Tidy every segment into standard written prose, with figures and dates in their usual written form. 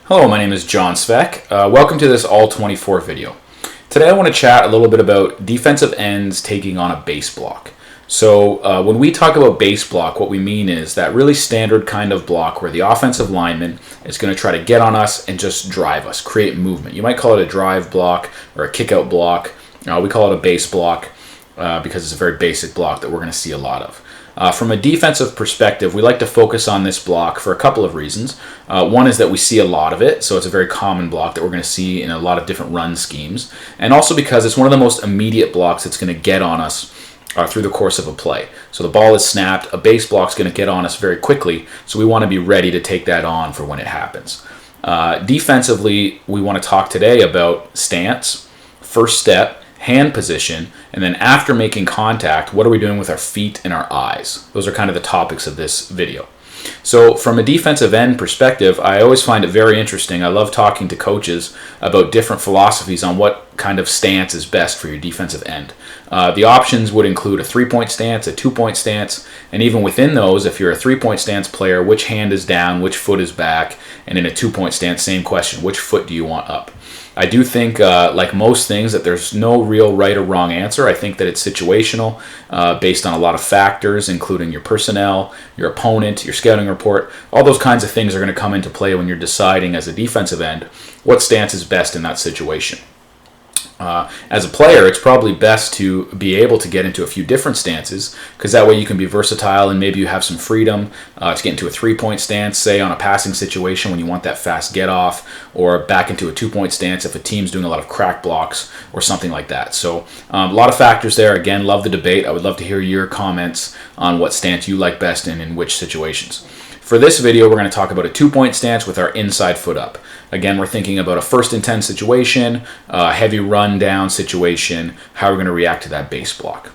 Hello, my name is Jon Svec. Welcome to this All 24 video. Today I want to chat a little bit about defensive ends taking on a base block. So when we talk about base block, what we mean is that really standard kind of block where the offensive lineman is going to try to get on us and just drive us, create movement. You might call it a drive block or a kick-out block. We call it a base block because it's a very basic block that we're going to see a lot of. From a defensive perspective, we like to focus on this block for a couple of reasons. One is that we see a lot of it, so it's a very common block that we're going to see in a lot of different run schemes. And also because it's one of the most immediate blocks that's going to get on us through the course of a play. So the ball is snapped, a base block's going to get on us very quickly, so we want to be ready to take that on for when it happens. Defensively, we want to talk today about stance, first step, hand position, and then after making contact, what are we doing with our feet and our eyes? Those are kind of the topics of this video. So from a defensive end perspective, I always find it very interesting. I love talking to coaches about different philosophies on what kind of stance is best for your defensive end. The options would include a 3-point stance, a 2-point stance, and even within those, if you're a 3-point stance player, which hand is down, which foot is back, and in a 2-point stance, same question, which foot do you want up? I do think, like most things, that there's no real right or wrong answer. I think that it's situational, based on a lot of factors, including your personnel, your opponent, your scouting report. All those kinds of things are going to come into play when you're deciding as a defensive end what stance is best in that situation. As a player, it's probably best to be able to get into a few different stances because that way you can be versatile and maybe you have some freedom to get into a 3-point stance, say on a passing situation when you want that fast get off, or back into a 2-point stance if a team's doing a lot of crack blocks or something like that. So a lot of factors there. Again, love the debate. I would love to hear your comments on what stance you like best and in which situations. For this video, we're going to talk about a 2-point stance with our inside foot up. Again, we're thinking about a 1st and 10 situation, a heavy run down situation, how we're going to react to that base block.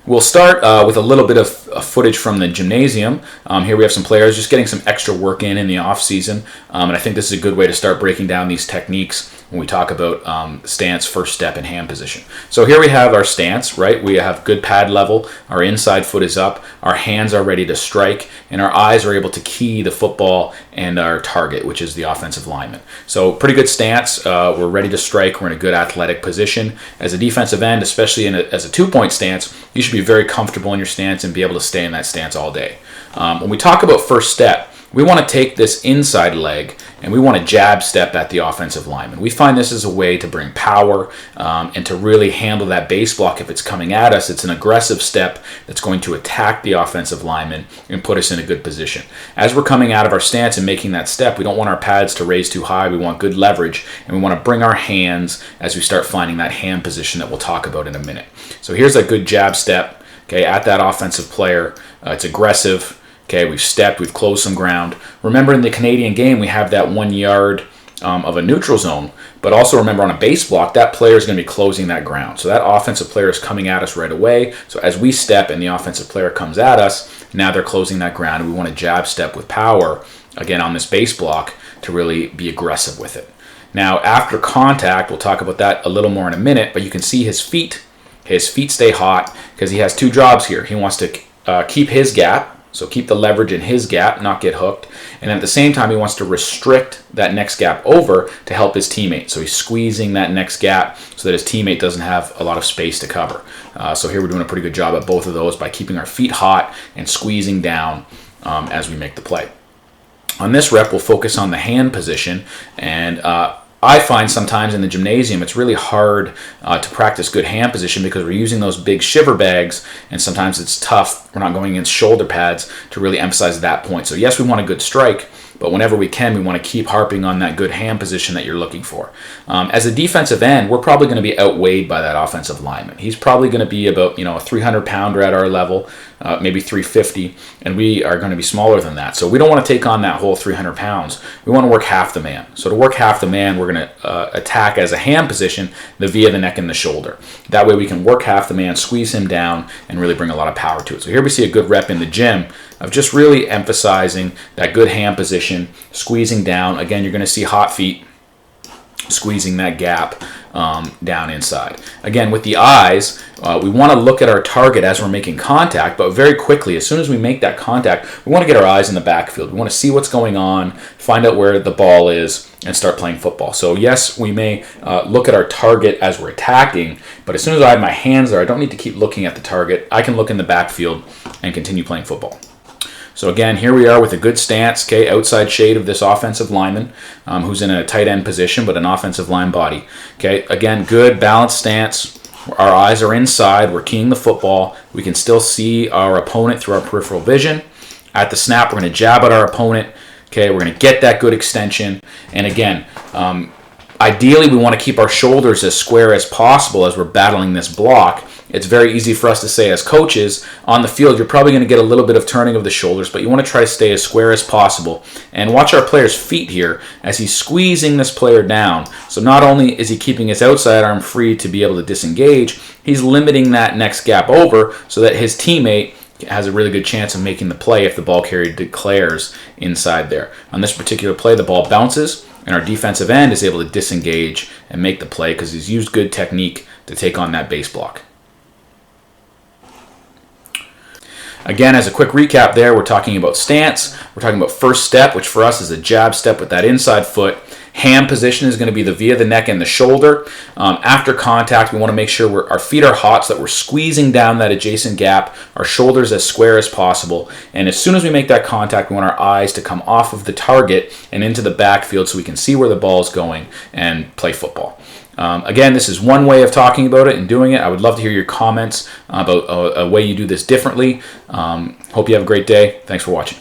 We'll start with a little bit of footage from the gymnasium. Here we have some players just getting some extra work in the off season, and I think this is a good way to start breaking down these techniques when we talk about stance, first step, and hand position. So here we have our stance, right? We have good pad level, our inside foot is up, our hands are ready to strike, and our eyes are able to key the football and our target, which is the offensive lineman. So pretty good stance, we're ready to strike, we're in a good athletic position. As a defensive end, especially as a 2-point stance, you should be very comfortable in your stance and be able to stay in that stance all day. When we talk about first step, we want to take this inside leg and we want to jab step at the offensive lineman. We find this as a way to bring power and to really handle that base block if it's coming at us. It's an aggressive step that's going to attack the offensive lineman and put us in a good position. As we're coming out of our stance and making that step, we don't want our pads to raise too high. We want good leverage, and we want to bring our hands as we start finding that hand position that we'll talk about in a minute. So here's a good jab step, okay, at that offensive player. It's aggressive. Okay, we've stepped, we've closed some ground. Remember in the Canadian game, we have that 1 yard of a neutral zone, but also remember on a base block, that player is going to be closing that ground. So that offensive player is coming at us right away. So as we step and the offensive player comes at us, now they're closing that ground, and we want to jab step with power, again, on this base block to really be aggressive with it. Now, after contact, we'll talk about that a little more in a minute, but you can see his feet. His feet stay hot because he has 2 jobs here. He wants to keep his gap, so keep the leverage in his gap, not get hooked. And at the same time, he wants to restrict that next gap over to help his teammate. So he's squeezing that next gap so that his teammate doesn't have a lot of space to cover. So here we're doing a pretty good job at both of those by keeping our feet hot and squeezing down as we make the play. On this rep, we'll focus on the hand position, and I find sometimes in the gymnasium it's really hard to practice good hand position because we're using those big shiver bags, and sometimes it's tough. We're not going against shoulder pads to really emphasize that point. So yes, we want a good strike, but whenever we can, we want to keep harping on that good hand position that you're looking for. As a defensive end, we're probably going to be outweighed by that offensive lineman. He's probably going to be about a 300-pounder at our level, maybe 350, and we are going to be smaller than that. So we don't want to take on that whole 300 pounds. We want to work half the man. So to work half the man, we're going to attack as a hand position via the neck and the shoulder. That way we can work half the man, squeeze him down, and really bring a lot of power to it. So here we see a good rep in the gym of just really emphasizing that good hand position, squeezing down. Again, you're going to see hot feet. squeezing that gap down inside. Again, with the eyes, we want to look at our target as we're making contact, but very quickly, as soon as we make that contact, we want to get our eyes in the backfield. We want to see what's going on, find out where the ball is, and start playing football. So yes, we may look at our target as we're attacking, but as soon as I have my hands there, I don't need to keep looking at the target. I can look in the backfield and continue playing football. So again, here we are with a good stance, okay, outside shade of this offensive lineman who's in a tight end position, but an offensive line body. Okay, again, good balanced stance. Our eyes are inside. We're keying the football. We can still see our opponent through our peripheral vision. At the snap, we're going to jab at our opponent. Okay, we're going to get that good extension. And again, ideally, we want to keep our shoulders as square as possible as we're battling this block. It's very easy for us to say as coaches, on the field, you're probably going to get a little bit of turning of the shoulders, but you want to try to stay as square as possible. And watch our player's feet here as he's squeezing this player down. So not only is he keeping his outside arm free to be able to disengage, he's limiting that next gap over so that his teammate has a really good chance of making the play if the ball carrier declares inside there. On this particular play, the ball bounces, and our defensive end is able to disengage and make the play because he's used good technique to take on that base block. Again, as a quick recap there, we're talking about stance, we're talking about first step, which for us is a jab step with that inside foot. Hand position is going to be the via the neck and the shoulder. After contact, we want to make sure our feet are hot so that we're squeezing down that adjacent gap, our shoulders as square as possible. And as soon as we make that contact, we want our eyes to come off of the target and into the backfield so we can see where the ball is going and play football. Again, this is one way of talking about it and doing it. I would love to hear your comments about a way you do this differently. Hope you have a great day. Thanks for watching.